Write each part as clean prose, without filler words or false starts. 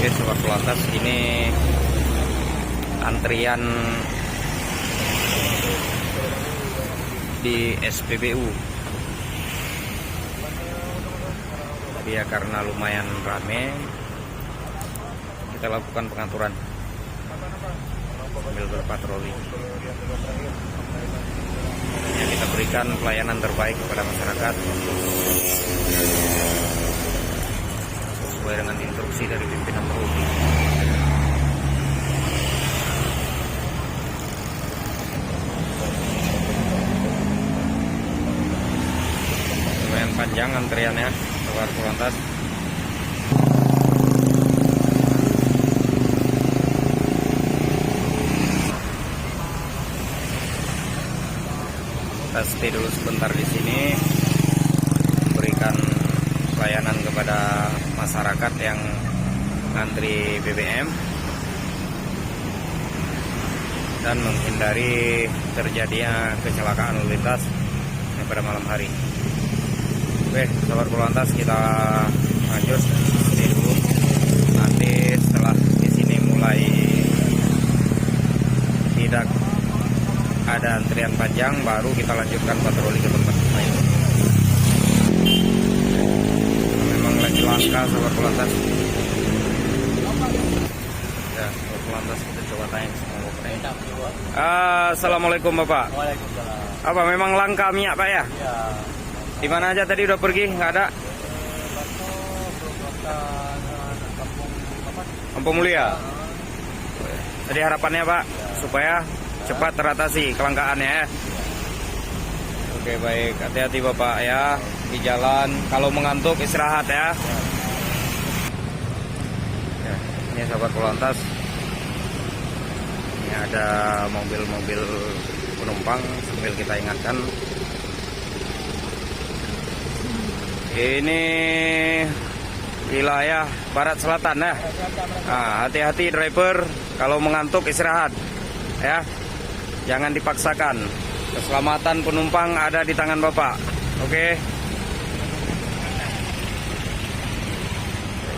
Oke, sobat Polantas, ini antrian di SPBU. Tapi ya karena lumayan rame, kita lakukan pengaturan sambil berpatroli. Ya, kita berikan pelayanan terbaik kepada masyarakat sesuai dengan instruksi dari pimpinan Perhubungan. Lumayan panjang antriannya, sobat Polantas. Kita stay dulu sebentar di sini, memberikan pelayanan kepada masyarakat yang ngantri BBM dan menghindari terjadinya kecelakaan lalu lintas pada malam hari. Oke, sobat Polantas, kita lanjut stay dulu. Nanti setelah di sini mulai tidak ada antrian panjang, baru kita lanjutkan patroli ke tempat lain. Memang lagi langka, sobat Polantas. Ya, sobat Polantas, kita coba tanya sama Bapak. Assalamualaikum Bapak. Waalaikumsalam. Apa memang langka minyak Pak ya? Ya. Di mana aja tadi udah pergi? Nggak ada? Kampung Mulia. Jadi harapannya Pak, supaya cepat teratasi kelangkaannya ya. Oke, baik, hati-hati Bapak ya di jalan. Kalau mengantuk istirahat ya. Ya, ini sahabat Polantas, ini ada mobil-mobil penumpang sambil kita ingatkan. Ini wilayah barat selatan ya. Nah, hati-hati driver, kalau mengantuk istirahat ya. Jangan dipaksakan. Keselamatan penumpang ada di tangan Bapak. Oke.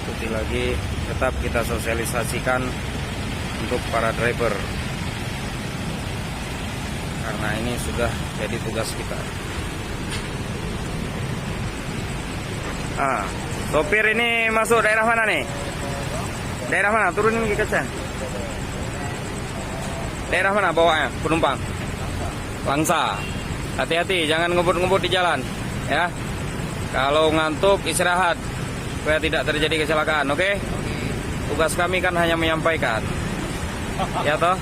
Ikuti lagi, tetap kita sosialisasikan untuk para driver. Karena ini sudah jadi tugas kita. Sopir ini masuk daerah mana nih? Daerah mana? Turunin ke kaca. Daerah mana bawanya penumpang? Langsa. Hati-hati, jangan ngebut-ngebut di jalan ya. Kalau ngantuk istirahat supaya tidak terjadi kecelakaan, oke? Tugas kami kan hanya menyampaikan. Ya toh?